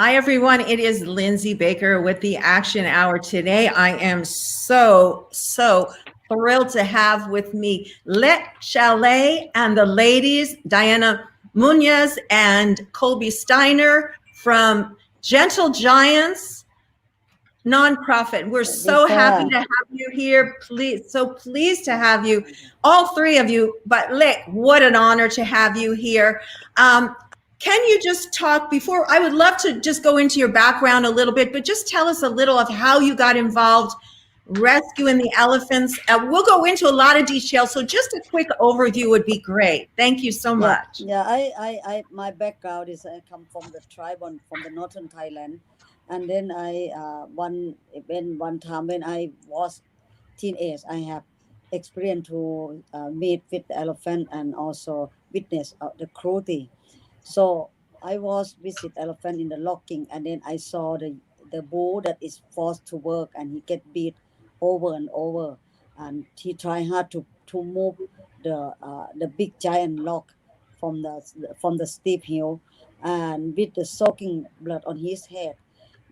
Hi, everyone. It is Lindsey Baker with the Action Hour. Today, I am so thrilled to have with me Lek Chailert and the ladies, Diana Muñoz and Colby Steiner from Gentle Giants Nonprofit. We're so happy to have you here. Pleased to have you, all three of you. But Lek, what an honor to have you here. Can you just talk before? I would love to just go into your background a little bit, but just tell us a little of how you got involved rescuing the elephants. We'll go into a lot of details, so just a quick overview would be great. Thank you so much. My background is I come from the tribe from the northern Thailand, and then one time when I was teenage, I have experience to meet with the elephant and also witness the cruelty. So I was visit elephant in the locking, and then I saw the bull that is forced to work, and he get beat over and over, and he try hard to move the big giant log from the steep hill, and with the soaking blood on his head.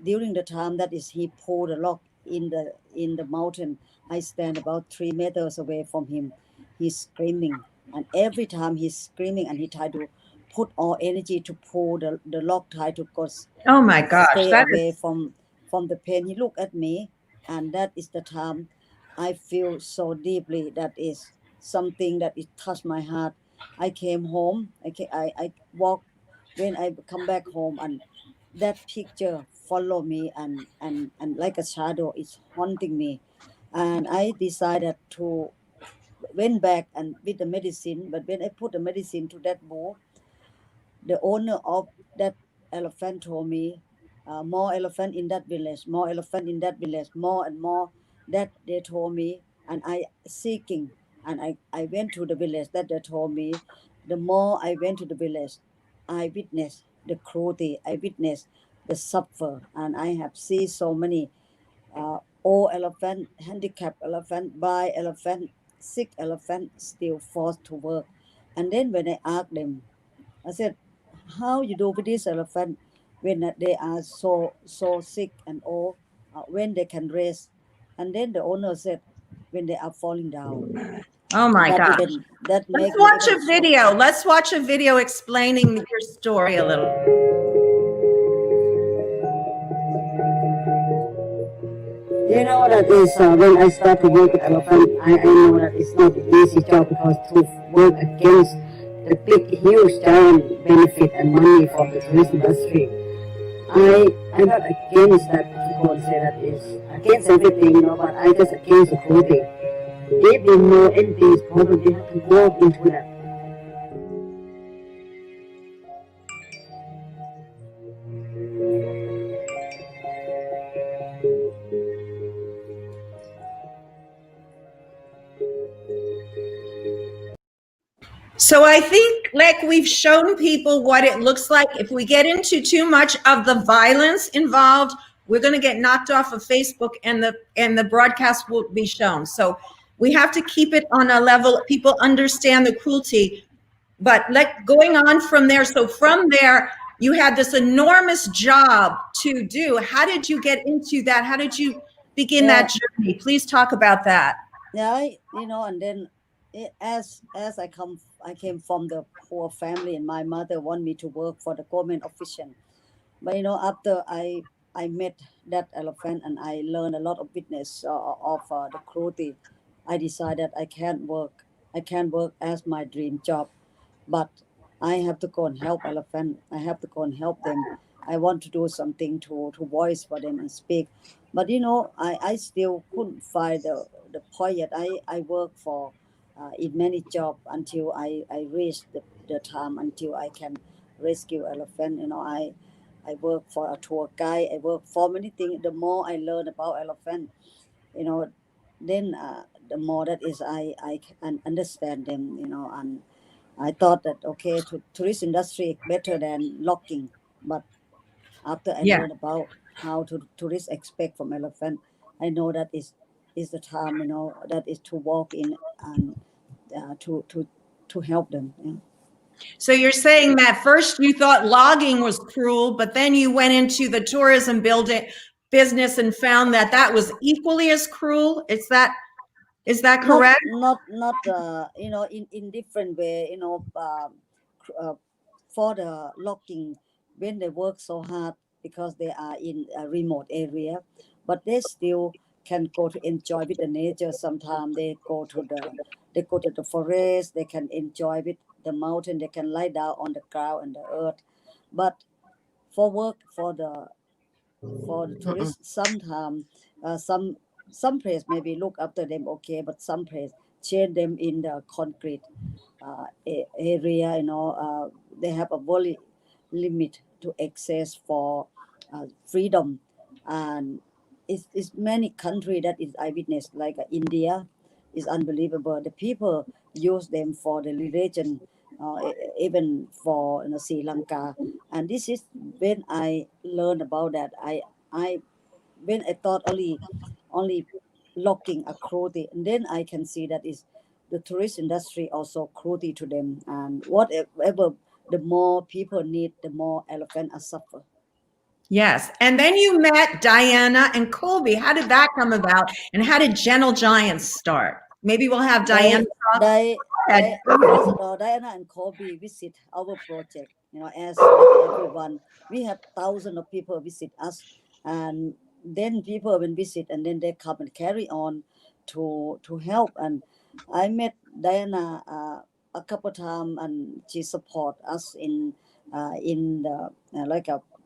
During the time that is he pulled the log in the mountain, I stand about 3 meters away from him. He's screaming, and every time he's screaming, and he tried to put all energy to pull the log, try to go Oh my gosh, stay that away is from the pain. He looked at me, and that is the time I feel so deeply. That is something that it touched my heart. I came home. I walked when I come back home, and that picture follow me, and like a shadow, it's haunting me. And I decided to went back and with the medicine. But when I put the medicine to that bull, the owner of that elephant told me, more elephant in that village, more elephant in that village, more and more, that they told me. And I seeking, and I went to the village that they told me. The more I went to the village, I witnessed the cruelty, I witnessed the suffer, and I have seen so many old elephant, handicapped elephant, blind elephant, sick elephant still forced to work. And then when I asked them, I said, how you do with this elephant when they are so sick and old, when they can rest? And then the owner said, when they are falling down. oh my That gosh. even that Let's make me watch even a shocked. video. Let's watch a video explaining your story a little. You know that is when I start to work with elephant, I know that it's not an easy job, because to work against the big, huge, giant benefit and money from the tourist industry, I'm not against that. People say that is against everything, but I just against the cruelty. If they know anything is problem, they have to go into that. So I think, like, we've shown people what it looks like. If we get into too much of the violence involved, we're going to get knocked off of Facebook, and the broadcast will be shown. So we have to keep it on a level people understand the cruelty. But going on from there. So from there, you had this enormous job to do. How did you get into that? How did you begin that journey? Please talk about that. And then as I came from the poor family, and my mother wanted me to work for the government official. But after I met that elephant, and I learned a lot of witness of the cruelty, I decided I can't work as my dream job, but I have to go and help elephant. I have to go and help them. I want to do something to voice for them and speak. But I still couldn't find the point yet. I work for in many jobs until I reach the time until I can rescue elephant. I work for a tour guide. I work for many things. The more I learn about elephant, you know, then the more that is I can understand them. And I thought that okay, tourist industry better than locking. But after I Yeah. learned about how to tourists expect from elephant, I know that is the time that is to walk in and to help them. Yeah. So you're saying that first you thought logging was cruel, but then you went into the tourism business and found that that was equally as cruel. Is that correct? Not you know, in different way, you know, for the logging, when they work so hard because they are in a remote area, but they still can go to enjoy with the nature. Sometimes they go to the forest, they can enjoy with the mountain, they can lie down on the ground and the earth. But for work, for the tourists, sometimes some place maybe look after them okay, but some place chain them in the concrete area, you know. They have a very limit to access for freedom. And it's many country that is eyewitness, like India is unbelievable. The people use them for the religion, even for, you know, Sri Lanka. And this is when I learned about that. I when I thought only logging a cruelty, and then I can see that is the tourist industry also cruelty to them. And whatever, the more people need, the more elephant are suffer. Yes. And then you met Diana and Colby. How did that come about? And how did Gentle Giants start? Maybe we'll have Diana talk. First of all, Diana and Colby visit our project, you know, as like everyone. We have thousands of people visit us, and then people will visit, and then they come and carry on to help. And I met Diana a couple times, and she support us in the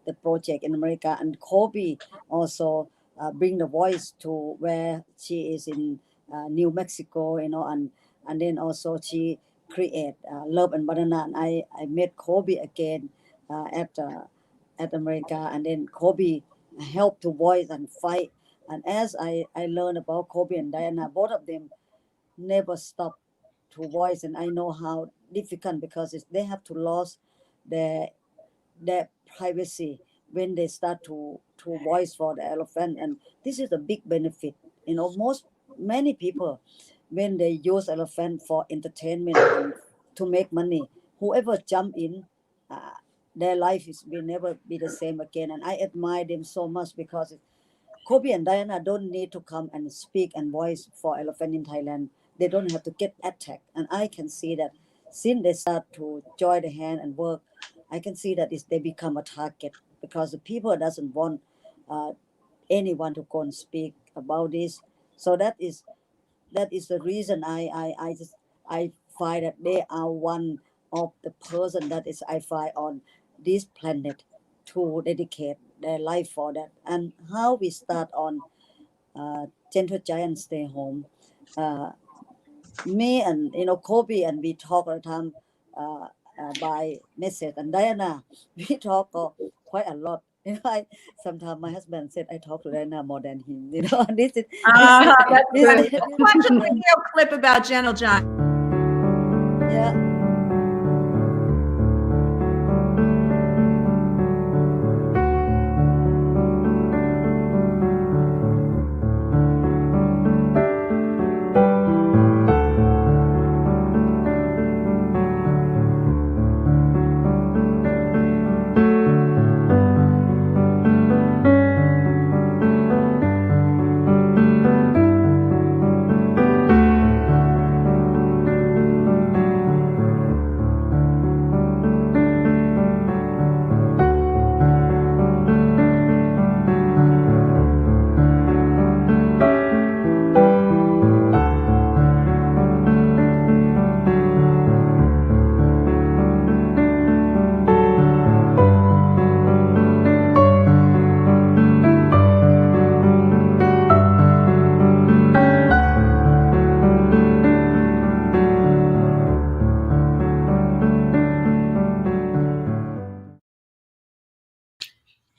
the project in America. And Colby also bring the voice to where she is in New Mexico, you know. And then also she create Love and Banana. And I met Colby again at America, and then Colby helped to voice and fight. And as I learned about Colby and Diana, both of them never stop to voice. And I know how difficult, because they have to lose their privacy when they start to voice for the elephant. And this is a big benefit, you know. Many people, when they use elephant for entertainment and to make money, whoever jump in, their life will never be the same again. And I admire them so much, because Kobe and Diana don't need to come and speak and voice for elephant in Thailand. They don't have to get attacked. And I can see that since they start to join the hand and work, I can see that they become a target, because the people doesn't want anyone to go and speak about this. So that is the reason I find that they are one of the person that is I find on this planet to dedicate their life for that. And how we start on Gentle Giant Stay Home, me and, you know, Kobe, and we talk all the time by message. And Diana, we talk quite a lot. You know, sometimes my husband said I talk to Diana more than him. You know, this is Watch a video clip about Gentle Giant. Yeah.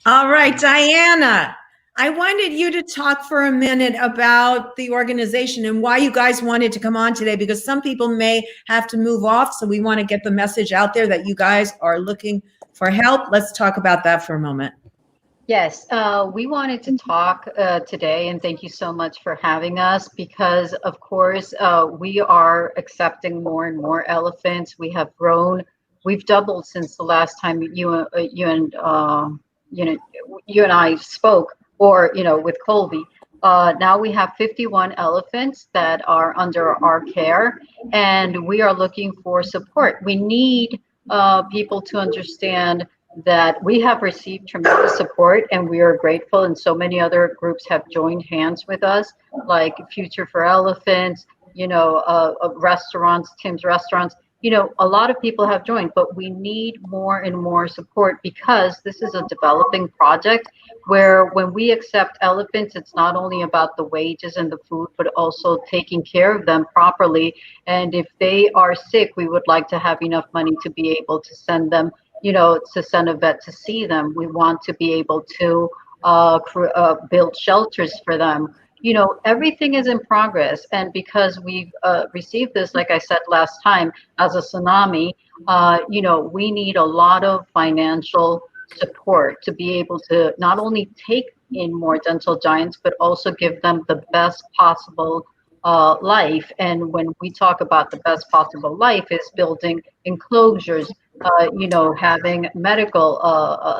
All right, Diana, I wanted you to talk for a minute about the organization and why you guys wanted to come on today, because some people may have to move off. So we want to get the message out there that you guys are looking for help. Let's talk about that for a moment. Yes, we wanted to talk today, and thank you so much for having us, because of course we are accepting more and more elephants. We have grown we've doubled since the last time you and you and I spoke, or with Colby. Now we have 51 elephants that are under our care, and we are looking for support. We need people to understand that we have received tremendous support, and we are grateful, and so many other groups have joined hands with us, like Future for Elephants, restaurants, Tim's Restaurants. A lot of people have joined, but we need more and more support, because this is a developing project where when we accept elephants, it's not only about the wages and the food, but also taking care of them properly. And if they are sick, we would like to have enough money to be able to send them, to send a vet to see them. We want to be able to build shelters for them. Everything is in progress. And because we've received this, like I said last time, as a tsunami, we need a lot of financial support to be able to not only take in more dental giants, but also give them the best possible life. And when we talk about the best possible life, is building enclosures, having medical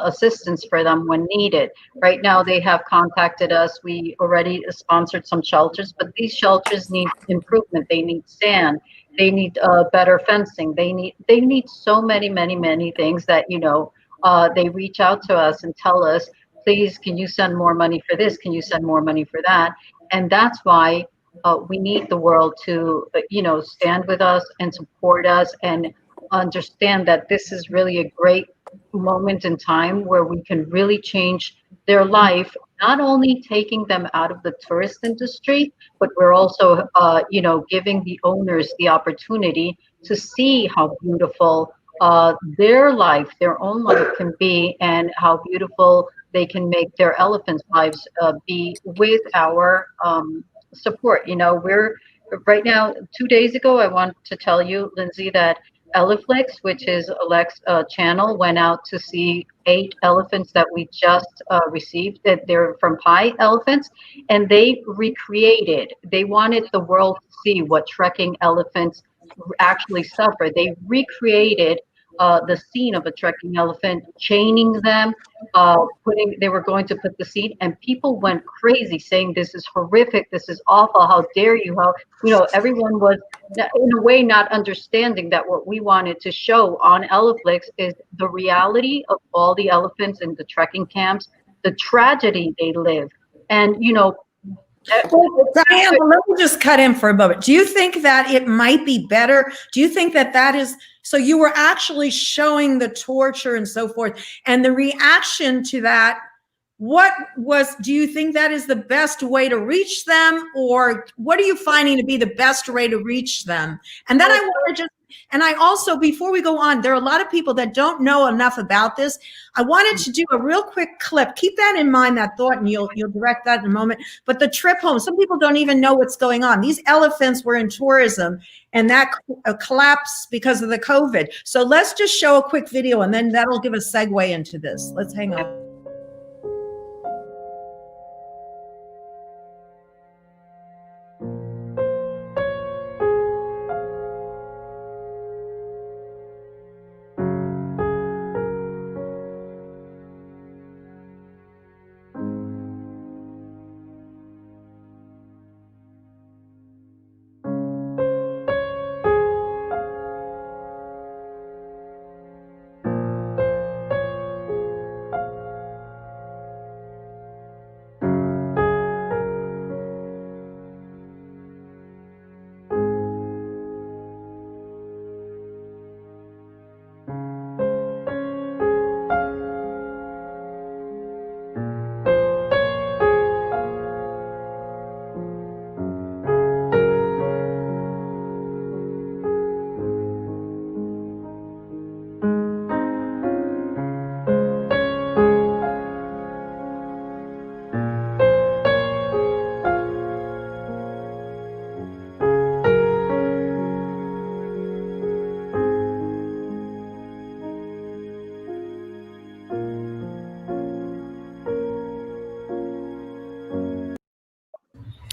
assistance for them when needed. Right now, they have contacted us. We already sponsored some shelters, but these shelters need improvement. They need sand. They need better fencing. They need so many things that, they reach out to us and tell us, please, can you send more money for this? Can you send more money for that? And that's why we need the world to, stand with us and support us, and understand that this is really a great moment in time where we can really change their life, not only taking them out of the tourist industry, but we're also, giving the owners the opportunity to see how beautiful their life, their own life can be, and how beautiful they can make their elephants' lives be with our support. We're right now, 2 days ago, I want to tell you, Lindsey, that Eleflix, which is Lek's channel, went out to see 8 elephants that we just received. That they're from Pi elephants, and they wanted the world to see what trekking elephants actually suffer. They recreated the scene of a trekking elephant, chaining them, they were going to put the seat, and people went crazy saying, this is horrific, this is awful, how dare you, everyone was in a way not understanding that what we wanted to show on Eleflix is the reality of all the elephants in the trekking camps, the tragedy they live. And Diane, let me just cut in for a moment. Do you think that it might be better? Do you think that is, so you were actually showing the torture and so forth, and the reaction to that, do you think that is the best way to reach them, or what are you finding to be the best way to reach them? And then I also, before we go on, there are a lot of people that don't know enough about this. I wanted to do a real quick clip. Keep that in mind, that thought, and you'll direct that in a moment. But the trip home, some people don't even know what's going on. These elephants were in tourism, and that collapsed because of the COVID. So let's just show a quick video, and then that'll give a segue into this. Let's hang on.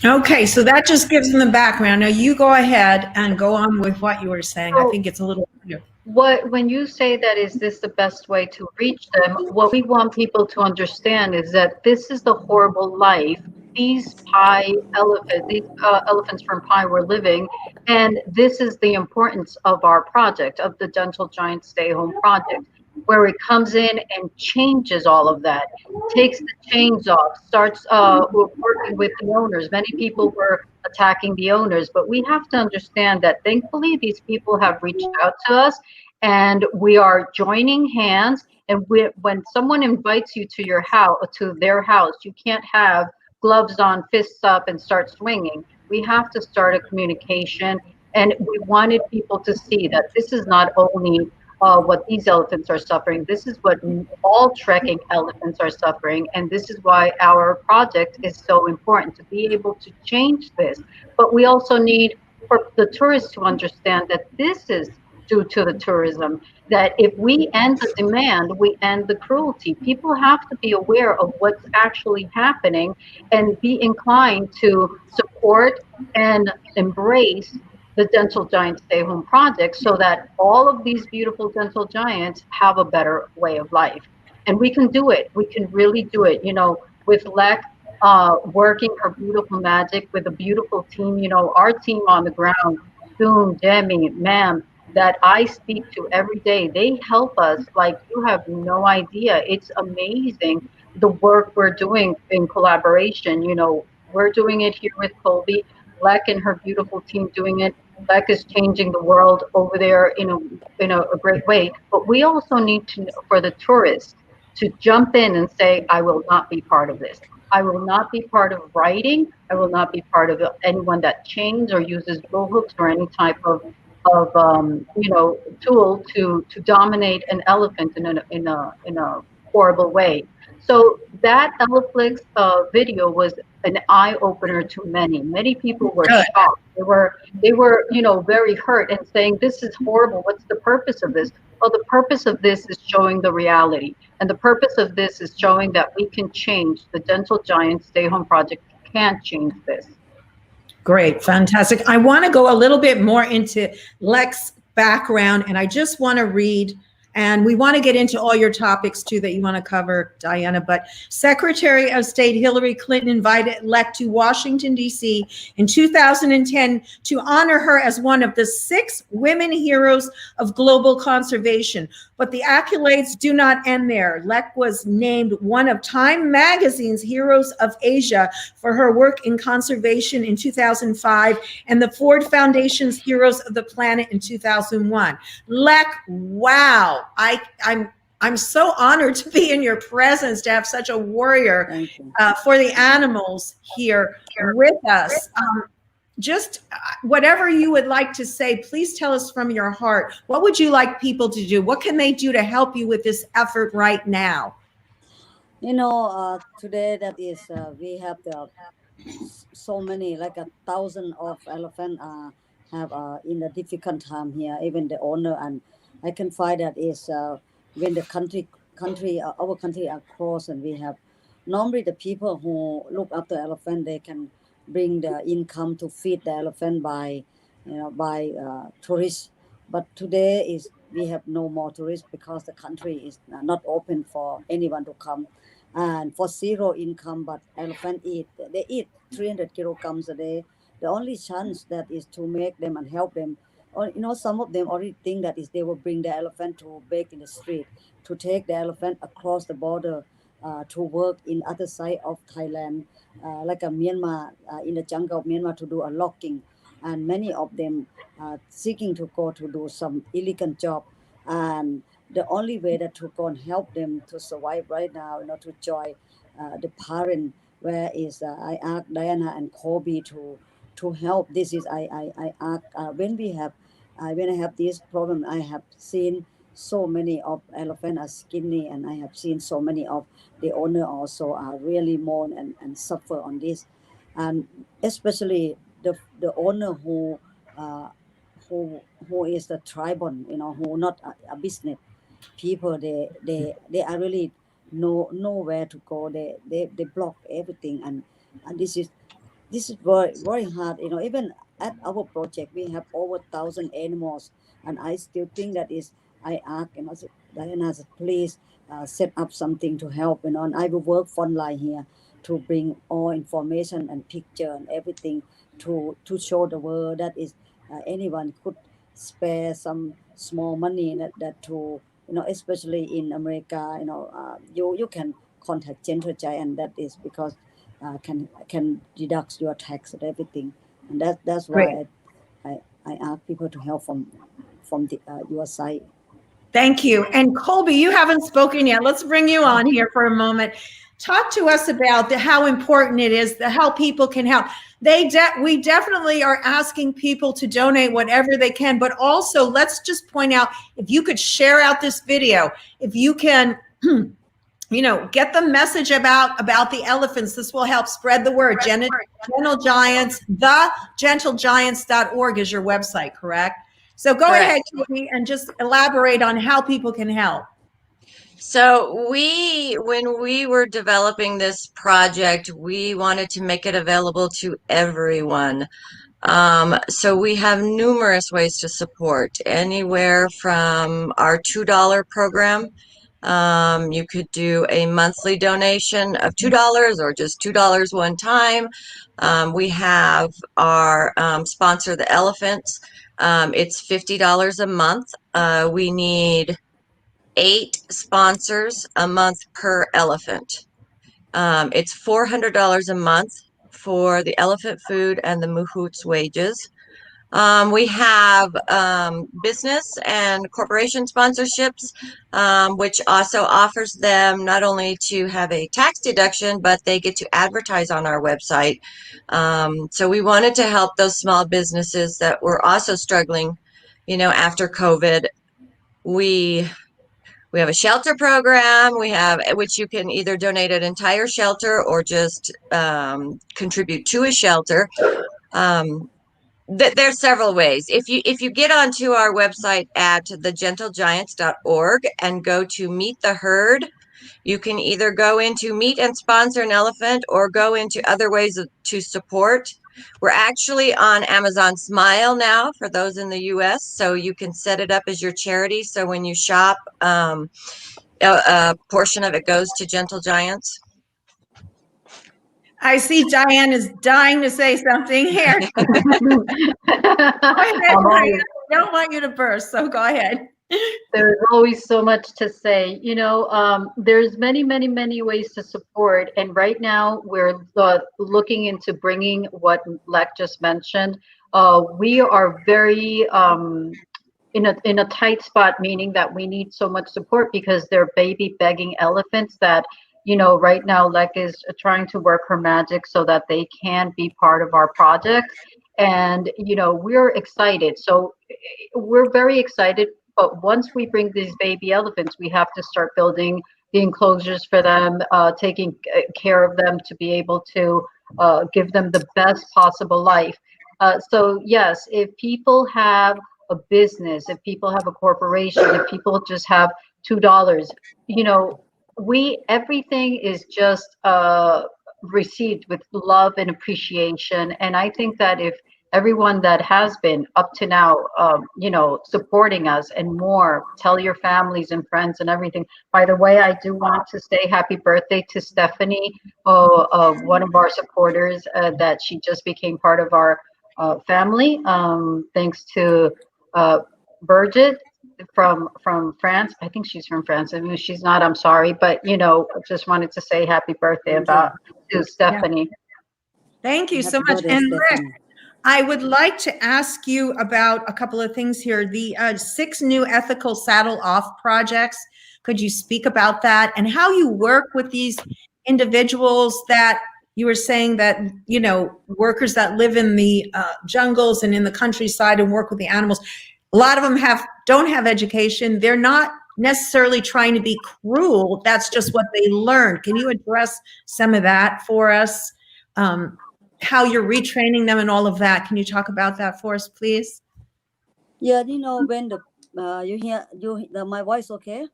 Okay, so that just gives them the background. Now you go ahead and go on with what you were saying. I think it's a little clear. when you say that, is this the best way to reach them? What we want people to understand is that this is the horrible life these elephants from Pi were living, and this is the importance of our project, of the Gentle Giant Stay Home project, where it comes in and changes all of that, takes the chains off, starts working with the owners. Many people were attacking the owners, but we have to understand that thankfully these people have reached out to us, and we are joining hands. And when someone invites you to your house, to their house, you can't have gloves on, fists up, and start swinging. We have to start a communication, and we wanted people to see that this is not only what these elephants are suffering. This is what all trekking elephants are suffering, and this is why our project is so important, to be able to change this. But we also need for the tourists to understand that this is due to the tourism, that if we end the demand, we end the cruelty. People have to be aware of what's actually happening and be inclined to support and embrace the Dental Giant Stay Home project, so that all of these beautiful dental giants have a better way of life. And we can do it. We can really do it. You know, with Lek working her beautiful magic with a beautiful team, you know, our team on the ground, Doom, Demi, Ma'am, that I speak to every day, they help us like you have no idea. It's amazing the work we're doing in collaboration. You know, we're doing it here with Colby, Lek and her beautiful team doing it. Lek is changing the world over there in a great way. But we also need to, for the tourists, to jump in and say, I will not be part of this. I will not be part of writing. I will not be part of anyone that chains or uses bull hooks or any type of tool to dominate an elephant in a horrible way. So that Eleflix video was an eye opener to many. Many people were Good. shocked. They were very hurt and saying, "This is horrible. What's the purpose of this?" Well, the purpose of this is showing the reality, and the purpose of this is showing that we can change. The Dental Giant Stay Home Project can change this. Great, fantastic. I want to go a little bit more into Lek's background, and I just want to read, and we want to get into all your topics too that you want to cover, Diana, but Secretary of State Hillary Clinton invited Lek to Washington, D.C. in 2010 to honor her as one of the 6 women heroes of global conservation. But the accolades do not end there. Lek was named one of Time Magazine's Heroes of Asia for her work in conservation in 2005, and the Ford Foundation's Heroes of the Planet in 2001. Lek, wow. I'm so honored to be in your presence, to have such a warrior for the animals here with us. Just whatever you would like to say, please tell us from your heart. What would you like people to do? What can they do to help you with this effort right now? You know, today that is we have so many, like 1,000 of elephant have in a difficult time here. Even the owner, and I can find that is when the our country are closed, and we have normally the people who look after elephant, they can bring the income to feed the elephant by tourists. But today is we have no more tourists because the country is not open for anyone to come, and for zero income. But elephant they eat 300 kilograms a day. The only chance that is to make them and help them, or some of them already think that is they will bring the elephant to beg in the street, to take the elephant across the border to work in other side of Thailand, like a Myanmar, in the jungle of Myanmar, to do a logging. And many of them seeking to go to do some illegal job. And the only way that to go and help them to survive right now, to join the parent, where is I asked Diana and Colby to help. This is I ask when I have this problem, I have seen so many of elephant are skinny, and I have seen so many of the owner also are really mourn and suffer on this, and especially the owner who is the tribal, who not a business people. They are really nowhere to go. They block everything, and this is very very hard. Even at our project, we have over 1,000 animals And I still think that is, I ask, Diana said, please set up something to help, and I will work frontline here to bring all information and picture and everything to show the world that is anyone could spare some small money that to, especially in America, you can contact Gentle Giant, that is because can deduct your tax and everything, and that's Great. why I ask people to help from the your side. Thank you. And Colby, you haven't spoken yet. Let's bring you on here for a moment. Talk to us about how important it is, how people can help. We definitely are asking people to donate whatever they can, but also let's just point out, if you could share out this video, if you can, get the message about the elephants. This will help spread the word. Gentle Giants, thegentlegiants.org is your website, correct? So go Correct. ahead, Katie, and just elaborate on how people can help. So when we were developing this project, we wanted to make it available to everyone. So we have numerous ways to support, anywhere from our $2 program. You could do a monthly donation of $2 or just $2 one time. We have our sponsor, the elephants. It's $50 a month. We need 8 sponsors a month per elephant. It's $400 a month for the elephant food and the mahouts wages. We have business and corporation sponsorships, which also offers them not only to have a tax deduction, but they get to advertise on our website. So we wanted to help those small businesses that were also struggling, after COVID. We have a shelter program. We have, which you can either donate an entire shelter or just contribute to a shelter. There's several ways. If you get onto our website at thegentlegiants.org and go to Meet the Herd, you can either go into Meet and Sponsor an Elephant or go into other ways to support. We're actually on Amazon Smile now for those in the US, so you can set it up as your charity. So when you shop, a portion of it goes to Gentle Giants. I see Diane is dying to say something here. Go ahead, Diane. I don't want you to burst, so go ahead. There's always so much to say. There's many, many, many ways to support. And right now we're looking into bringing what Lek just mentioned. We are very in a tight spot, meaning that we need so much support because they're baby begging elephants that, right now Lek is trying to work her magic so that they can be part of our project. And, we're excited. So we're very excited. But once we bring these baby elephants, we have to start building the enclosures for them, taking care of them to be able to give them the best possible life. So yes, if people have a business, if people have a corporation, if people just have $2, everything is just received with love and appreciation. And I think that if everyone that has been up to now, supporting us and more, tell your families and friends and everything. By the way, I do want to say happy birthday to Stephanie, one of our supporters, that she just became part of our family, thanks to Birgit from France. I think she's from France. I mean, if she's not, I'm sorry, but just wanted to say happy birthday to Stephanie. Thank you so much. And Rick, I would like to ask you about a couple of things here. The 6 new ethical saddle off projects. Could you speak about that and how you work with these individuals that you were saying that, workers that live in the jungles and in the countryside and work with the animals? A lot of them don't have education. They're not necessarily trying to be cruel. That's just what they learned. Can you address some of that for us? How you're retraining them and all of that. Can you talk about that for us, please? Yeah, when you hear my voice, okay?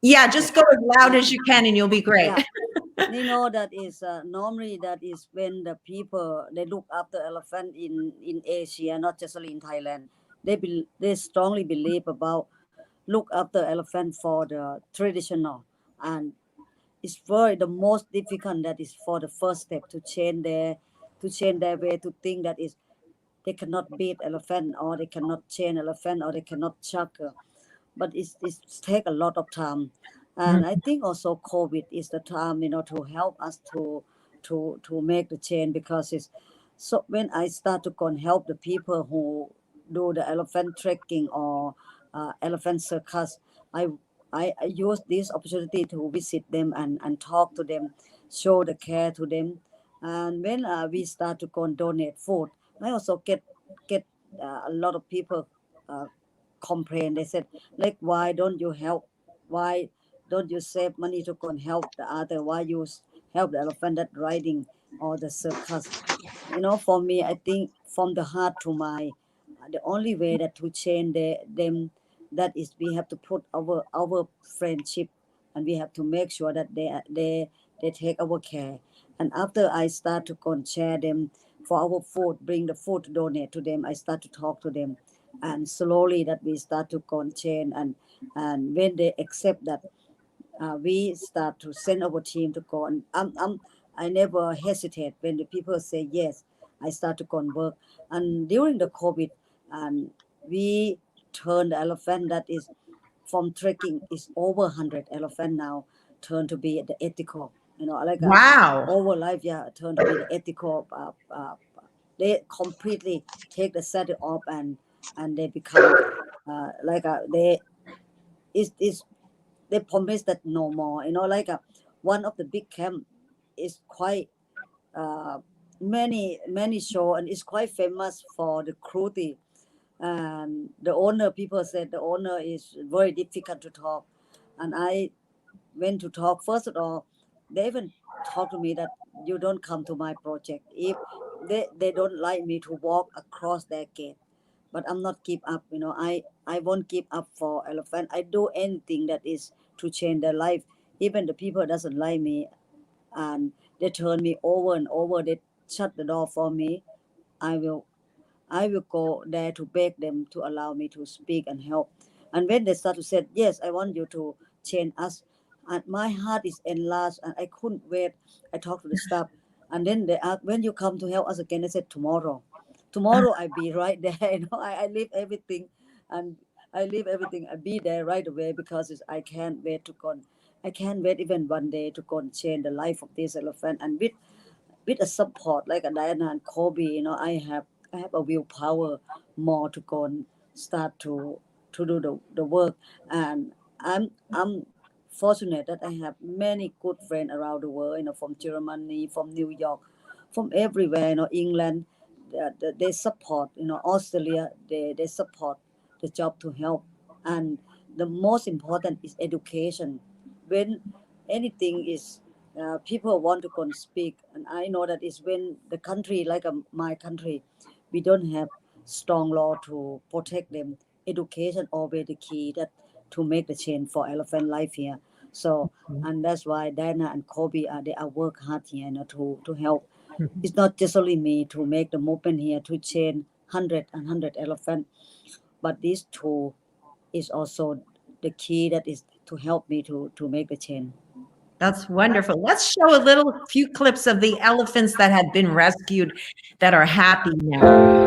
Yeah, just go as loud as you can and you'll be great. Yeah. That is normally that is when the people they look after elephant in Asia, not just only in Thailand. they strongly believe about look after elephant for the traditional, and it's very the most difficult, that is for the first step to change their way to think that is they cannot beat elephant, or they cannot chain elephant, or they cannot chuck. But it's take a lot of time, and I think also COVID is the time, to help us to make the change, because it's so when I start to go and help the people who do the elephant trekking or elephant circus, I I use this opportunity to visit them and talk to them, show the care to them. And when we start to go and donate food, I also get a lot of people uh, complain. They said, like, why don't you help? Why don't you save money to go and help the other? Why you help the elephant that riding or the circus? For me, I think from the heart to my, the only way that to change them, that is we have to put our friendship, and we have to make sure that they take our care. And after I start to go and share them for our food, bring the food to donate to them, I start to talk to them, and slowly that we start to go and change. And when they accept that, we start to send our team to go. And I never hesitate when the people say yes. I start to go and work. And during the COVID, and we turned the elephant that is from trekking is over 100 elephant now turned to be the ethical. Like Wow. over life, yeah, turned to be the ethical. They completely take the saddle off, and they become they is they promise that no more. One of the big camp is quite many show, and it's quite famous for the cruelty. And the owner, people said the owner is very difficult to talk. And I went to talk. First of all, they even talked to me that you don't come to my project if they don't like me to walk across their gate. But I'm not give up. I won't give up for elephant. I do anything that is to change their life. Even the people doesn't like me, and they turn me over and over, they shut the door for me, i will I will go there to beg them to allow me to speak and help. And when they start to say, yes, I want you to change us, and my heart is enlarged, and I couldn't wait. I talked to the staff, and then they asked, when you come to help us again? I said, tomorrow I be right there. I leave everything, and I be there right away, because I can't wait to go. I can't wait even one day to go and change the life of this elephant. And with a support like a Diana and Colby, I have a willpower more to go and start to do the work. And I'm fortunate that I have many good friends around the world, from Germany, from New York, from everywhere, England. They support, Australia, they support the job to help. And the most important is education. When anything is people want to go and speak, and I know that is when the country like my country, we don't have strong law to protect them. Education always the key that to make the change for elephant life here. So, and that's why Diana and Kobe they are work hard here, to help. It's not just only me to make the movement here to change 100 elephant, but these two is also the key that is to help me to make the change. That's wonderful. Let's show a few clips of the elephants that have been rescued that are happy now.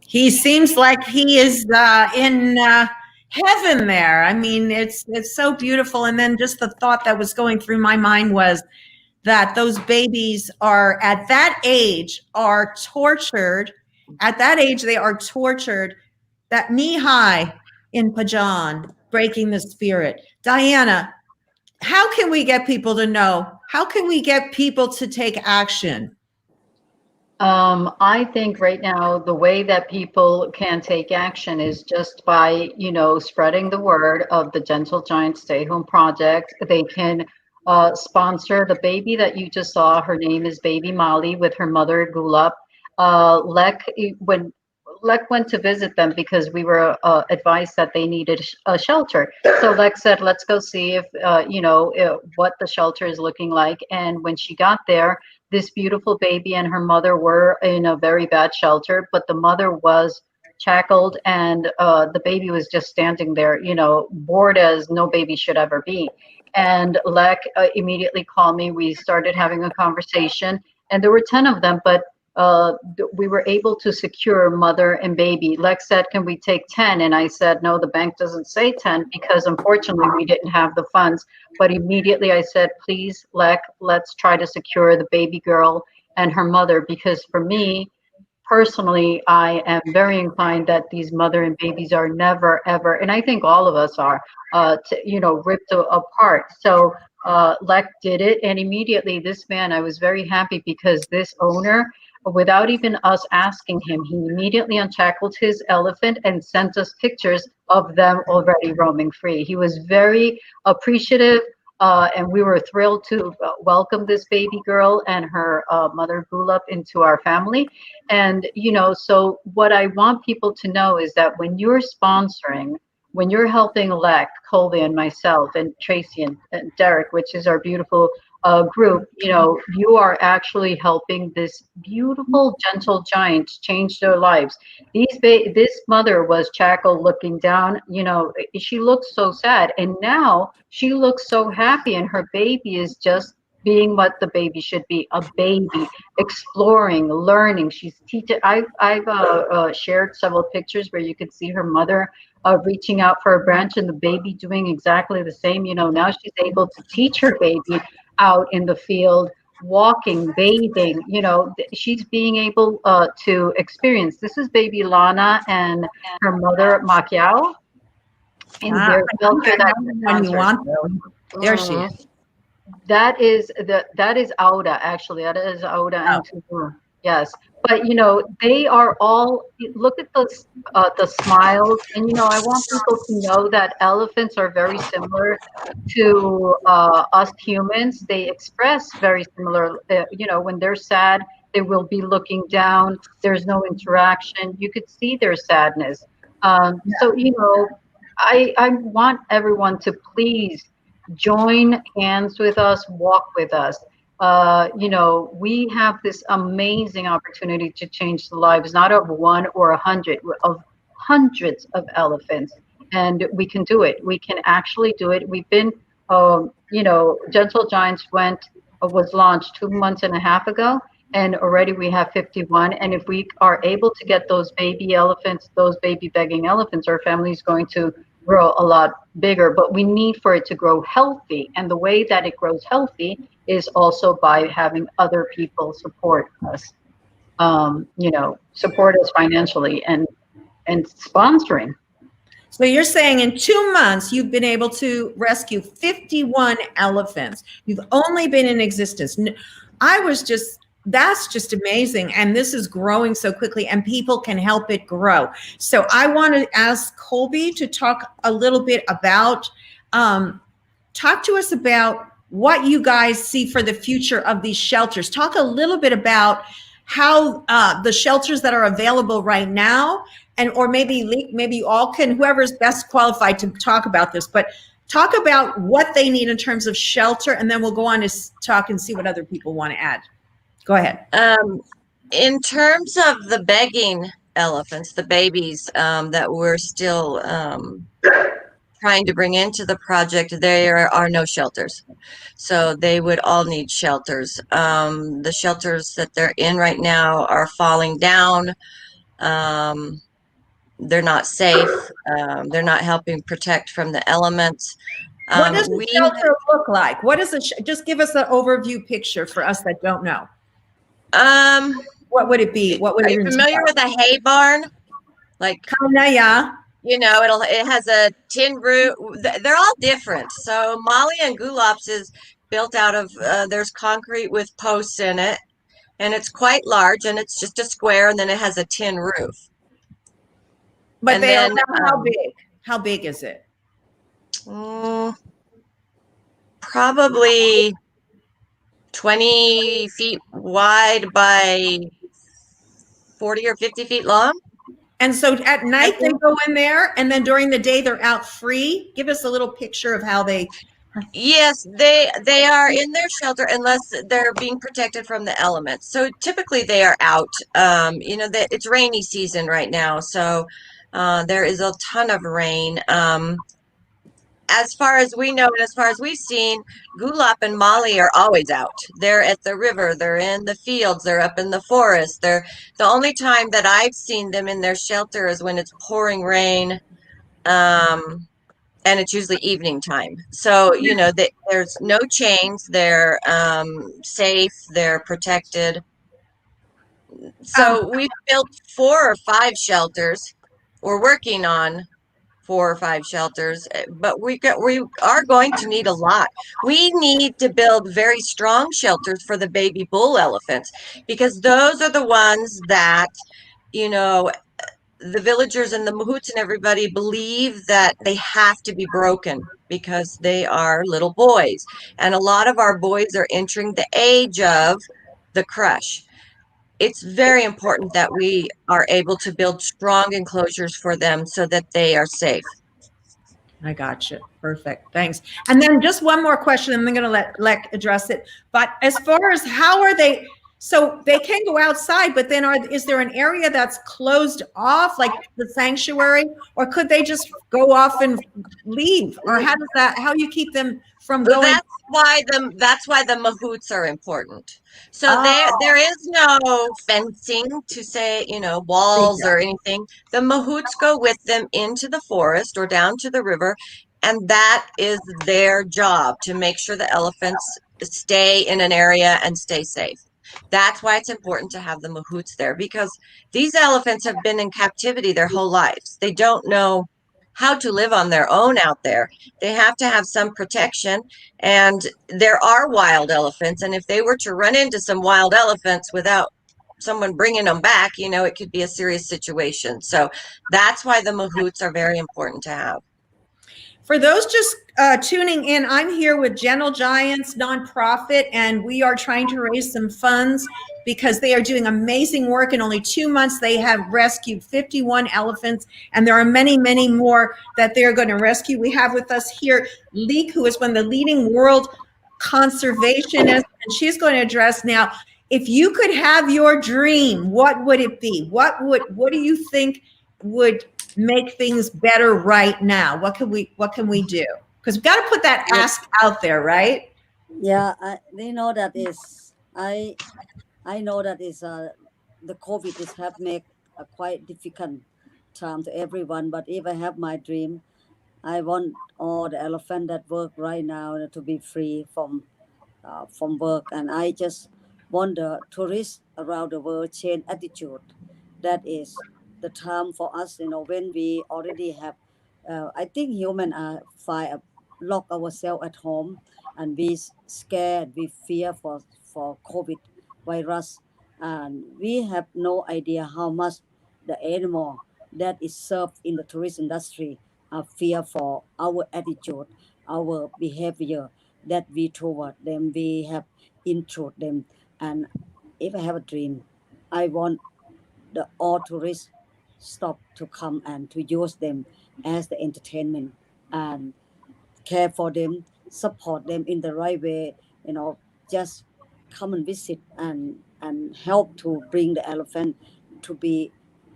He seems like he is in heaven there. I mean, it's so beautiful. And then just the thought that was going through my mind was that those babies are at that age are tortured. At that age, they are tortured. That knee high in Pajan, breaking the spirit. Diana, how can we get people to know? How can we get people to take action? I think right now the way that people can take action is just by, spreading the word of the Gentle Giant Stay Home Project. They can sponsor the baby that you just saw. Her name is Baby Molly with her mother Gulab. When Lek went to visit them because we were advised that they needed a shelter. So Lek said, let's go see if, what the shelter is looking like. And when she got there, this beautiful baby and her mother were in a very bad shelter, but the mother was shackled and the baby was just standing there, bored as no baby should ever be. And Lek immediately called me. We started having a conversation, and there were 10 of them, but we were able to secure mother and baby. Lek said, can we take 10? And I said, no, the bank doesn't say 10 because unfortunately we didn't have the funds. But immediately I said, please, Lek, let's try to secure the baby girl and her mother, because for me, personally, I am very inclined that these mother and babies are never, ever, and I think all of us are, ripped apart. So Lek did it, and immediately this man, I was very happy because this owner, without even us asking him, he immediately unshackled his elephant and sent us pictures of them already roaming free. He was very appreciative, and we were thrilled to welcome this baby girl and her mother Gulab into our family. And, so what I want people to know is that when you're sponsoring, when you're helping Lek, Colby, and myself, and Tracy and Derek, which is our beautiful group, you are actually helping this beautiful, gentle giant change their lives. This mother was shackled looking down, she looked so sad, and now she looks so happy, and her baby is just being what the baby should be, a baby, exploring, learning. She's teaching. I've shared several pictures where you could see her mother reaching out for a branch and the baby doing exactly the same. Now she's able to teach her baby out in the field, walking, bathing. She's being able to experience. This is baby Lana and her mother Macchiao in their shelter that when you want, though. There she is. That is Auda, actually. That is Auda and Tubur. Yes. But they are all, look at the smiles, and I want people to know that elephants are very similar to us humans. They express very similar, when they're sad, they will be looking down. There's no interaction. You could see their sadness. So I want everyone to please join hands with us, walk with us. We have this amazing opportunity to change the lives, not of one or 100, of hundreds of elephants. And we can do it. We can actually do it. We've been, Gentle Giants was launched 2.5 months ago, and already we have 51. And if we are able to get those baby elephants, those baby begging elephants, our family is going to grow a lot bigger, but we need for it to grow healthy. And the way that it grows healthy is also by having other people support us, support us financially and sponsoring. So you're saying in 2 months, you've been able to rescue 51 elephants. You've only been in existence. That's just amazing. And this is growing so quickly, and people can help it grow. So I want to ask Colby to talk a little bit about, talk to us about what you guys see for the future of these shelters. Talk a little bit about how the shelters that are available right now, or maybe you all can, whoever's best qualified to talk about this, but talk about what they need in terms of shelter, and then we'll go on to talk and see what other people want to add. Go ahead. In terms of the begging elephants, the babies that we're still trying to bring into the project, there are no shelters. So they would all need shelters. The shelters that they're in right now are falling down. they're not safe. They're not helping protect from the elements. What does the shelter look like? What is just give us an overview picture for us that don't know. What would it be? What would Are it you entail? familiar with a hay barn? Like, Kinda, yeah. you know, it has a tin roof. They're all different. So Molly and Gulop's is built out of there's concrete with posts in it, and it's quite large, and it's just a square, and then it has a tin roof. But And they then are how big? How big is it? Probably 20 feet wide by 40 or 50 feet long. And so at night they go in there, and then during the day they're out free. Give us a little picture of how they. Yes, they are in their shelter unless they're being protected from the elements. So typically they are out. You know that it's rainy season right now, so there is a ton of rain. As far as we know, and as far as we've seen, Gulop and Molly are always out. They're at the river, they're in the fields, they're up in the forest. They're the only time that I've seen them in their shelter is when it's pouring rain, and it's usually evening time. So, you know, there's no chains, they're safe, they're protected. So we've built 4 or 5 shelters. We're working on 4 or 5 shelters, but we are going to need a lot. We need to build very strong shelters for the baby bull elephants, because those are the ones that, you know, the villagers and the mahouts and everybody believe that they have to be broken because they are little boys. And a lot of our boys are entering the age of the crush. It's very important that we are able to build strong enclosures for them so that they are safe. I got you. Perfect. Thanks. And then just one more question, and I'm going to let Lek address it. But as far as how are they, so they can go outside, but then is there an area that's closed off, like the sanctuary, or could they just go off and leave? Or how you keep them from going? That's why the mahouts are important. So there is no fencing to say, you know, walls or anything. The mahouts go with them into the forest or down to the river, and that is their job, to make sure the elephants stay in an area and stay safe. That's why it's important to have the mahouts there, because these elephants have been in captivity their whole lives. They don't know how to live on their own out there. They have to have some protection, and there are wild elephants, and if they were to run into some wild elephants without someone bringing them back, you know, it could be a serious situation. So that's why the mahouts are very important to have. For those just tuning in, I'm here with Gentle Giants nonprofit, and we are trying to raise some funds because they are doing amazing work. In only 2 months, they have rescued 51 elephants, and there are many, many more that they're going to rescue. We have with us here Lek, who is one of the leading world conservationists, and she's going to address now, if you could have your dream, what would it be? What do you think would make things better right now? What can we do? Because we've got to put that ask out there, right? Yeah, they know that is I know that is the COVID is have made a quite difficult time to everyone. But if I have my dream, I want all the elephant that work right now to be free from work, and I just want the tourists around the world change attitude. That is the time for us, you know, when we already have. I think human are lock ourselves at home, and we scared, we fear for COVID virus, and we have no idea how much the animal that is served in the tourist industry are fear for our attitude, our behavior that we toward them, we have intrude them. And if I have a dream, I want all tourists stop to come and to use them as the entertainment, and care for them, support them in the right way, you know, just come and visit and help to bring the elephant to be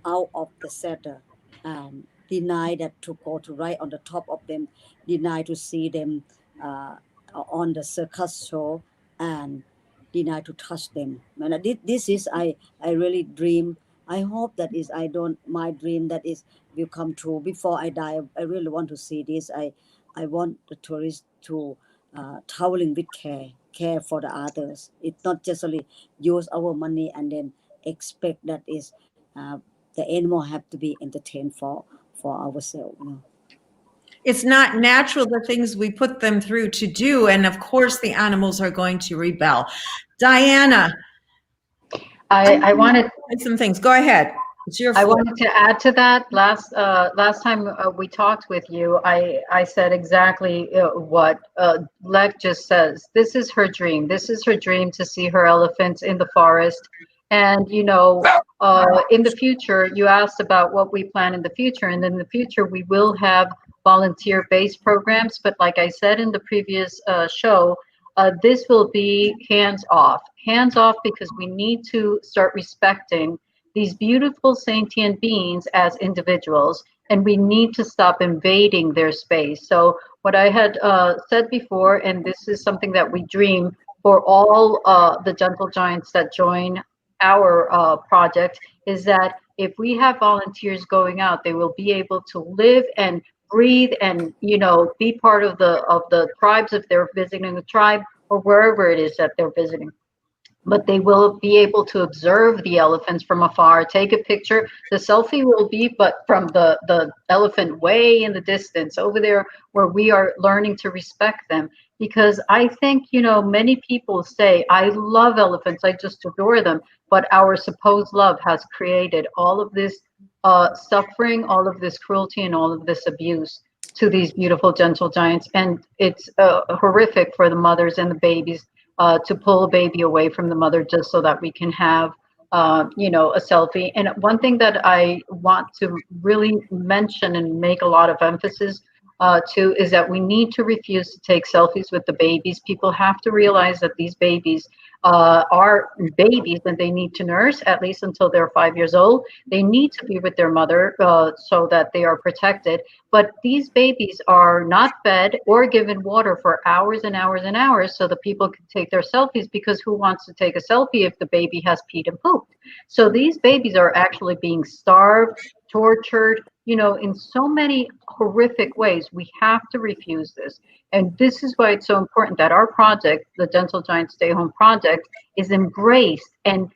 out of the center, and deny that to go to right on the top of them, deny to see them on the circus show, and deny to touch them. And this is I really dream I hope that is my dream that is will come true before I die. I really want to see this. I want the tourists to traveling with care for the others. It's not just only use our money and then expect that is the animal have to be entertained for ourselves. You know. It's not natural, the things we put them through to do. And of course, the animals are going to rebel. Diana, I wanted some things. Go ahead. It's your I floor. wanted to add to that. Last time we talked with you, I said exactly what Lek just says. This is her dream. This is her dream to see her elephants in the forest. And, you know, in the future, you asked about what we plan in the future. And in the future, we will have volunteer-based programs. But like I said in the previous show, this will be hands-off. Hands-off because we need to start respecting these beautiful sentient beings as individuals, and we need to stop invading their space. So what I had said before, and this is something that we dream for all the gentle giants that join our project, is that if we have volunteers going out, they will be able to live and breathe and, you know, be part of the tribes if they're visiting a tribe or wherever it is that they're visiting. But they will be able to observe the elephants from afar, take a picture. The selfie will be, but from the elephant way in the distance over there where we are learning to respect them. Because I think, you know, many people say, I love elephants, I just adore them. But our supposed love has created all of this suffering, all of this cruelty, and all of this abuse to these beautiful gentle giants. And it's horrific for the mothers and the babies to pull a baby away from the mother just so that we can have, you know, a selfie. And one thing that I want to really mention and make a lot of emphasis to is that we need to refuse to take selfies with the babies. People have to realize that these babies are babies and they need to nurse at least until they're 5 years old. They need to be with their mother so that they are protected. But these babies are not fed or given water for hours and hours and hours so the people can take their selfies, because who wants to take a selfie if the baby has peed and pooped? So these babies are actually being starved, tortured, you know, in so many horrific ways. We have to refuse this. And this is why it's so important that our project, the Gentle Giant Stay Home Project, is embraced and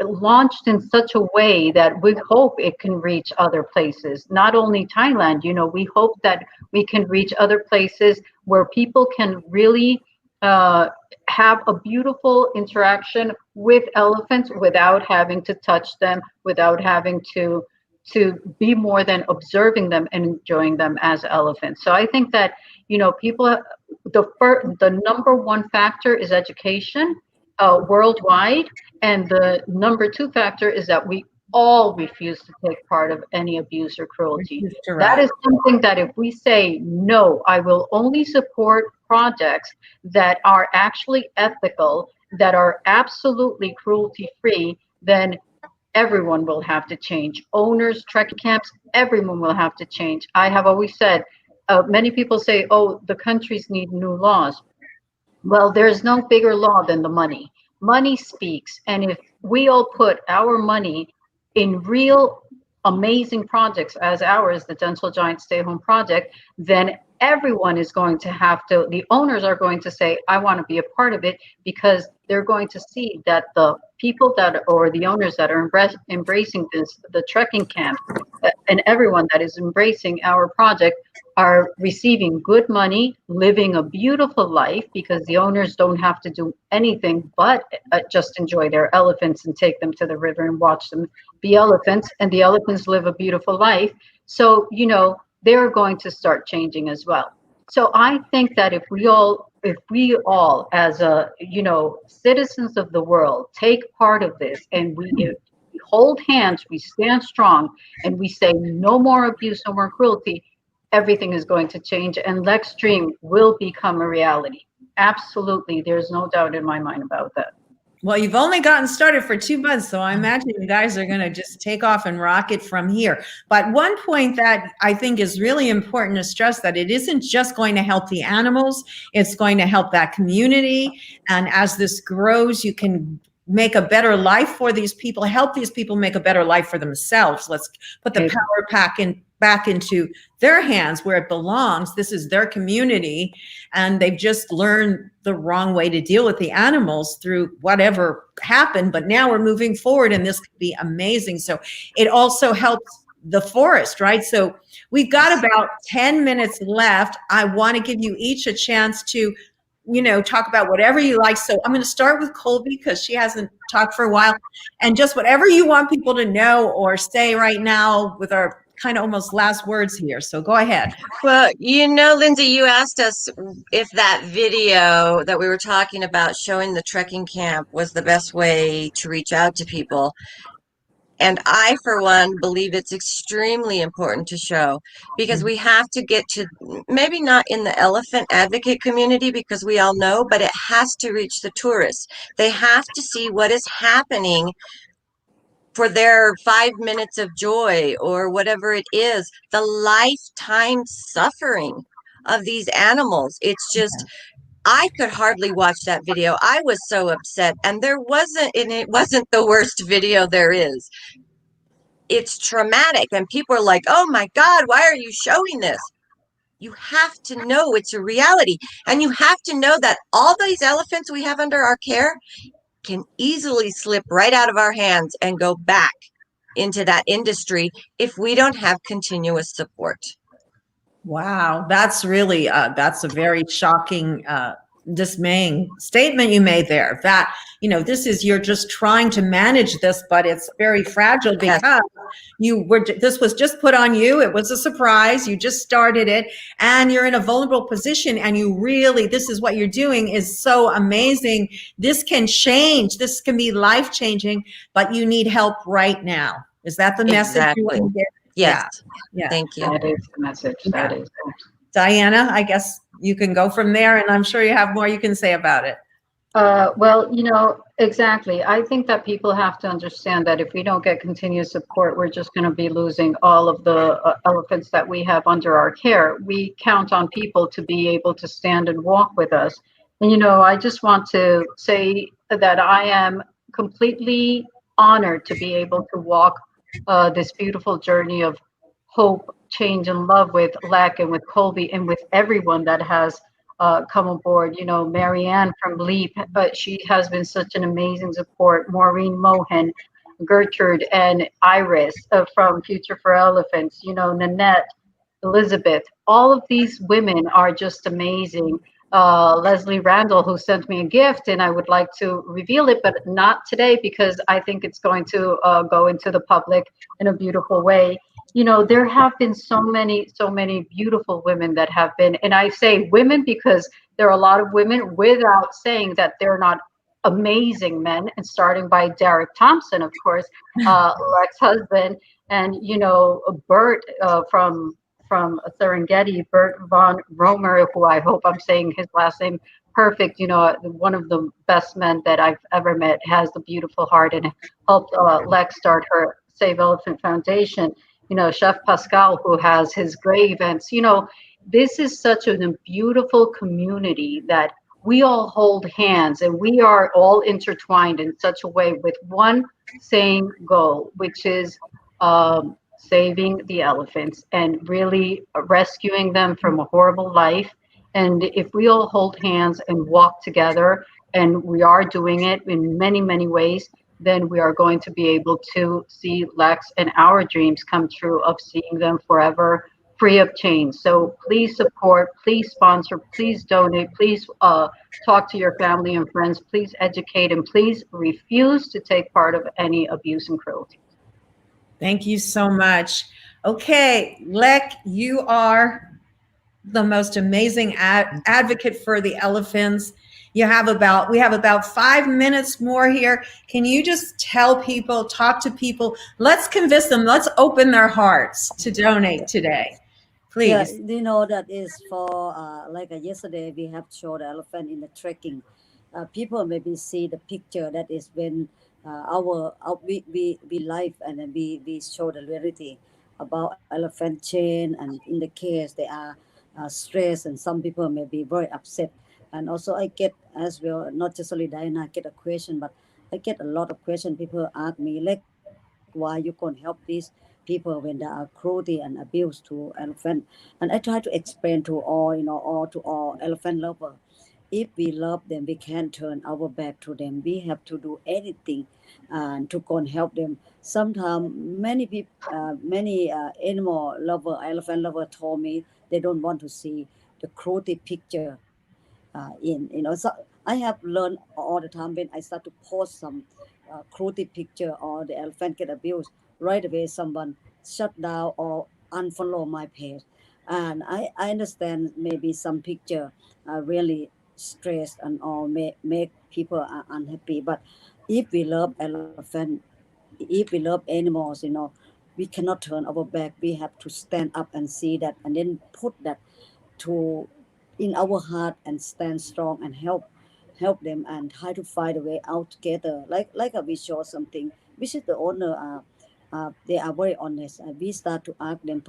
launched in such a way that we hope it can reach other places, not only Thailand. You know, we hope that we can reach other places where people can really have a beautiful interaction with elephants without having to touch them, without having to be more than observing them and enjoying them as elephants. So I think that, you know, people, the number one factor is education worldwide. And the number two factor is that we all refuse to take part of any abuse or cruelty. That is something that if we say, no, I will only support projects that are actually ethical, that are absolutely cruelty-free, then everyone will have to change. Owners, trekking camps, everyone will have to change. I have always said, many people say, oh, the countries need new laws. Well, there's no bigger law than the money. Money speaks. And if we all put our money in real amazing projects as ours, the Gentle Giant Stay Home Project, then everyone is going to have to, the owners are going to say, I want to be a part of it, because they're going to see that the people that, or the owners that are embracing this, the trekking camps, and everyone that is embracing our project are receiving good money, living a beautiful life, because the owners don't have to do anything but just enjoy their elephants and take them to the river and watch them be elephants, and the elephants live a beautiful life. So, you know, they're going to start changing as well. So I think that if we all as a, you know, citizens of the world take part of this, and we hold hands, we stand strong, and we say no more abuse, no more cruelty, everything is going to change, and Lek's dream will become a reality. Absolutely, there's no doubt in my mind about that. Well, you've only gotten started for 2 months, so I imagine you guys are going to just take off and rock it from here. But one point that I think is really important to stress, that it isn't just going to help the animals, it's going to help that community. And as this grows, you can make a better life for these people, help these people make a better life for themselves. Let's put the power back into their hands where it belongs. This is their community, and they've just learned the wrong way to deal with the animals through whatever happened. But now we're moving forward, and this could be amazing. So it also helps the forest, right? So we've got about 10 minutes left. I want to give you each a chance to, talk about whatever you like. So I'm going to start with Colby because she hasn't talked for a while, and just whatever you want people to know or say right now with our kind of almost last words here. So go ahead. Well, Lindsay, you asked us if that video that we were talking about showing the trekking camp was the best way to reach out to people. And I, for one, believe it's extremely important to show, because we have to get to, maybe not in the elephant advocate community, because we all know, but it has to reach the tourists. They have to see what is happening for their 5 minutes of joy or whatever it is, the lifetime suffering of these animals. It's just, I could hardly watch that video. I was so upset, and it wasn't the worst video there is. It's traumatic, and people are like, oh my God, why are you showing this? You have to know it's a reality, and you have to know that all these elephants we have under our care can easily slip right out of our hands and go back into that industry if we don't have continuous support. Wow, that's really that's a very shocking, dismaying statement you made there. That this is, you're just trying to manage this, but it's very fragile because this was just put on you. It was a surprise. You just started it, and you're in a vulnerable position. And this is what you're doing is so amazing. This can change. This can be life changing, but you need help right now. Is that the message you want to get? Yes. Yeah. Thank you. That is the message. That is. Diana, I guess you can go from there, and I'm sure you have more you can say about it. Well, exactly. I think that people have to understand that if we don't get continuous support, we're just going to be losing all of the elephants that we have under our care. We count on people to be able to stand and walk with us. And, I just want to say that I am completely honored to be able to walk this beautiful journey of hope, change, and love with Lek and with Colby and with everyone that has come aboard. Marianne from LEAP, she has been such an amazing support. Maureen Mohan, Gertrude, and Iris from Future for Elephants, Nanette, Elizabeth. All of these women are just amazing. Leslie Randall, who sent me a gift, and I would like to reveal it, but not today because I think it's going to go into the public in a beautiful way. There have been so many beautiful women that have been, and I say women because there are a lot of women, without saying that they're not amazing men, and starting by Derek Thompson, of course, Lek's husband, and Bert from Serengeti, Bert von Romer, who I hope I'm saying his last name perfect. One of the best men that I've ever met, has the beautiful heart, and helped Lek start her Save Elephant Foundation. Chef Pascal, who has his gray events. This is such a beautiful community that we all hold hands, and we are all intertwined in such a way with one same goal, which is saving the elephants and really rescuing them from a horrible life. And if we all hold hands and walk together, and we are doing it in many, many ways, then we are going to be able to see Lek's and our dreams come true of seeing them forever free of chains. So please support, please sponsor, please donate, please talk to your family and friends, please educate, and please refuse to take part of any abuse and cruelty. Thank you so much. Okay, Lek, you are the most amazing advocate for the elephants. We have about 5 minutes more here. Can you just tell people, talk to people, let's convince them, let's open their hearts to donate today, please. Yeah, that is for like yesterday we have showed the elephant in the trekking. People maybe see the picture that is when we live, and then we show the reality about elephant chain, and in the case they are stressed, and some people may be very upset. And also I get as well, not just only Diana, I get a question, but I get a lot of questions. People ask me, like, why you can't help these people when there are cruelty and abuse to elephant? And I try to explain to all, all to all elephant lover. If we love them, we can't turn our back to them. We have to do anything to go and help them. Sometimes many people, many animal lover, elephant lover told me they don't want to see the cruelty picture so I have learned all the time when I start to post some cruelty picture or the elephant get abused, right away someone shut down or unfollow my page. And I understand maybe some picture really stressed and or make people unhappy. But if we love elephant, if we love animals, we cannot turn our back. We have to stand up and see that and then put that to in our heart and stand strong and help them and try to find a way out together. Like we show something, which is the owner. They are very honest. We start to ask them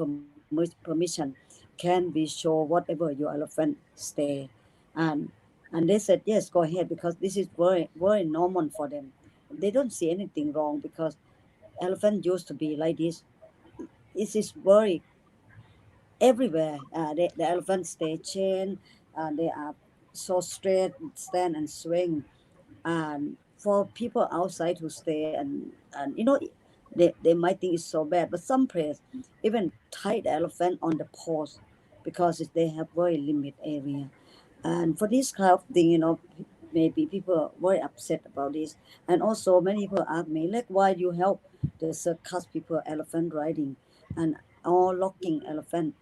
permission. Can we show whatever your elephant stay? And and they said yes, go ahead, because this is very normal for them. They don't see anything wrong because elephant used to be like this. It is very everywhere. The elephants stay chained. They are so straight, stand and swing. And for people outside who stay and they might think it's so bad, but some place even tie the elephant on the post because they have very limited area. And for this kind of thing, maybe people are very upset about this. And also many people ask me, like, why do you help the circus people elephant riding and all locking elephant?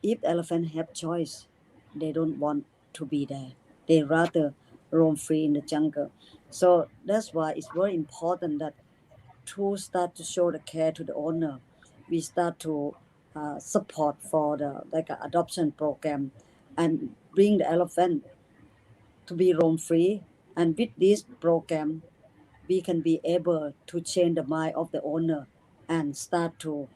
If elephant have choice, they don't want to be there. They rather roam free in the jungle. So that's why it's very important that to start to show the care to the owner. We start to support for the like a adoption program and bring the elephant to be roam free. And with this program, we can be able to change the mind of the owner and start to,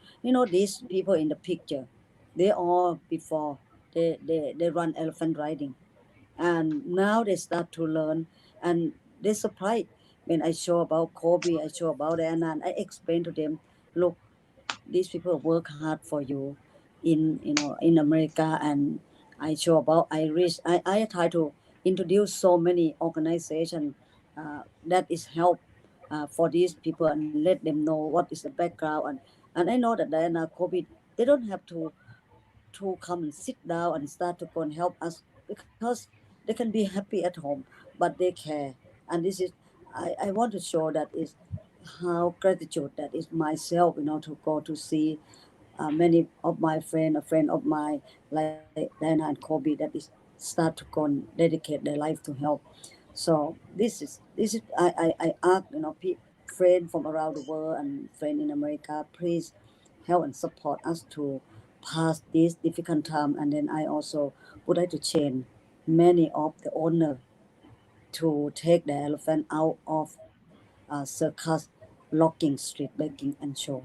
these people in the picture, they all before they run elephant riding, and now they start to learn, and they surprised when I show about Colby, I show about Anna, and I explain to them, look, these people work hard for you in America. And I show about Irish. I try to introduce so many organizations that is help for these people and let them know what is the background. And I know that Diana Kobe, they don't have to come and sit down and start to go and help us because they can be happy at home, but they care. And this is I want to show that is how gratitude that is myself, to go to see many of my friend, a friend of mine like Diana and Kobe, that is start to go and dedicate their life to help. So this is I ask, friend from around the world and friend in America, please help and support us to pass this difficult time. And then I also would like to change many of the owner to take the elephant out of circus, locking street, begging and show.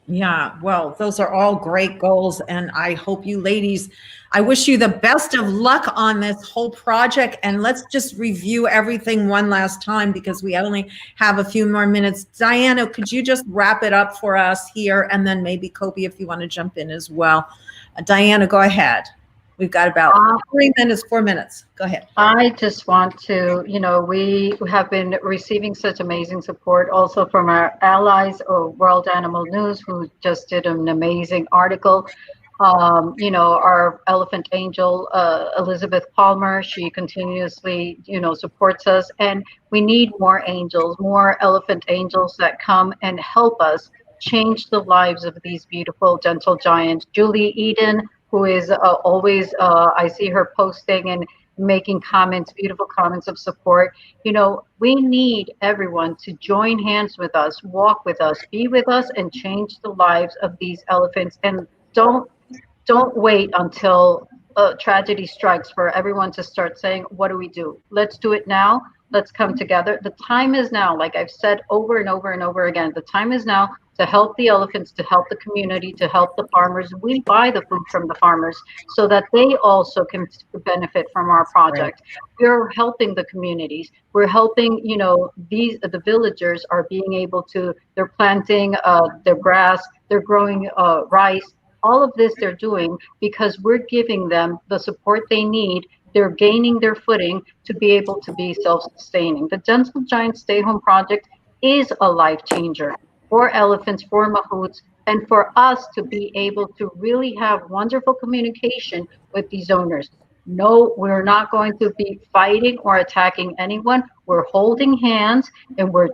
Yeah, well, those are all great goals. And I hope you ladies, I wish you the best of luck on this whole project. And let's just review everything one last time because we only have a few more minutes. Diana, could you just wrap it up for us here? And then maybe Kobe, if you want to jump in as well. Diana, go ahead. We've got about 3 minutes, 4 minutes. Go ahead. I just want to, we have been receiving such amazing support also from our allies or World Animal News, who just did an amazing article. Our elephant angel, Elizabeth Palmer, she continuously, supports us. And we need more angels, more elephant angels that come and help us change the lives of these beautiful gentle giants. Julie Eden, who is always, I see her posting and making comments, beautiful comments of support. We need everyone to join hands with us, walk with us, be with us, and change the lives of these elephants. And don't wait until tragedy strikes for everyone to start saying, what do we do? Let's do it now. Let's come together. The time is now, like I've said over and over and over again, the time is now to help the elephants, to help the community, to help the farmers. We buy the food from the farmers so that they also can benefit from our project. We're helping the communities. We're helping, you know, the villagers are being able to, they're planting their grass, they're growing rice. All of this they're doing because we're giving them the support they need. They're gaining their footing to be able to be self-sustaining. The Gentle Giant Stay Home Project is a life changer for elephants, for mahouts, and for us to be able to really have wonderful communication with these owners. No, we're not going to be fighting or attacking anyone. We're holding hands and we're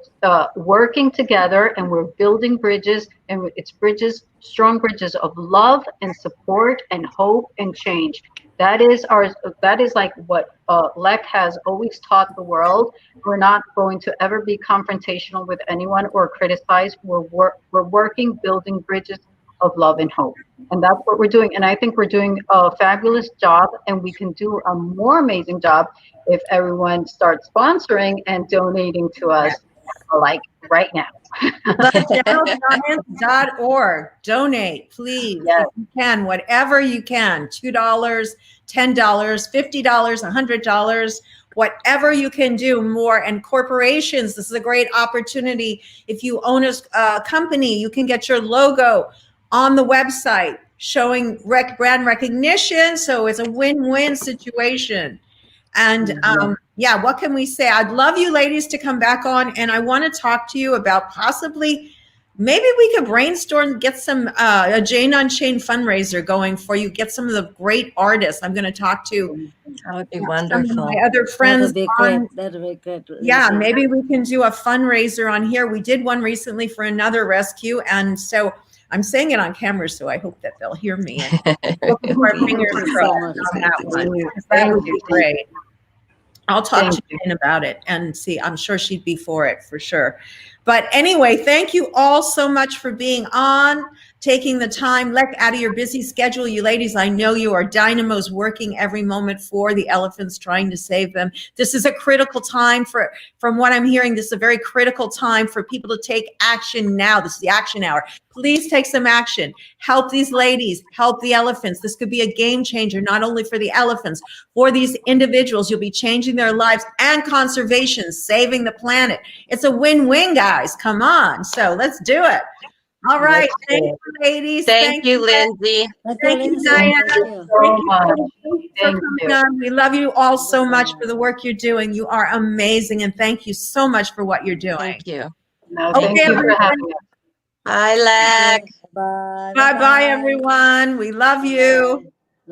working together and we're building bridges, and it's bridges, strong bridges of love and support and hope and change. That is like what Lek has always taught the world. We're not going to ever be confrontational with anyone or criticize. We're working, building bridges of love and hope. And that's what we're doing. And I think we're doing a fabulous job, and we can do a more amazing job if everyone starts sponsoring and donating to us, like right now. LekChailert.org. Donate, please, Yes. if you can, whatever you can. $2, $10, $50, $100, whatever you can do more. And corporations, this is a great opportunity. If you own a company, you can get your logo on the website showing brand recognition. So it's a win-win situation. And yeah, what can we say? I'd love you ladies to come back on, and I want to talk to you about possibly, maybe we could brainstorm, get some a Jane Unchained fundraiser going for you, get some of the great artists. I'm going to talk to That would be some wonderful. of my other friends. That'll be great. That'll be great. Yeah, Lindsey. maybe we can do a fundraiser on here. We did one recently for another rescue, and so I'm saying it on camera, so I hope that they'll hear me. And we'll keep our fingers Thank you so crossed much. on that one, because that would be great. I'll talk to Thank you. Jane about it and see. I'm sure she'd be for it for sure. But anyway, thank you all so much for being on, taking the time. Lek, out of your busy schedule, you ladies, I know you are dynamos working every moment for the elephants, trying to save them. This is a critical time from what I'm hearing, this is a very critical time for people to take action now. This is the action hour. Please take some action. Help these ladies, help the elephants. This could be a game changer, not only for the elephants, for these individuals. You'll be changing their lives, and conservation, saving the planet. It's a win-win, guys. Come on. So let's do it. All right. Thank you, ladies. Thank you, Lindsey. Thank you, Diana. Thank you. So much. Thank you for Thank coming you. on. We love you all so much for the work you're doing. You are amazing, and thank you so much for what you're doing. Thank you. No, thank Okay, you for everyone. having us. Bye, Lek. Bye. Bye-bye, everyone. We love you.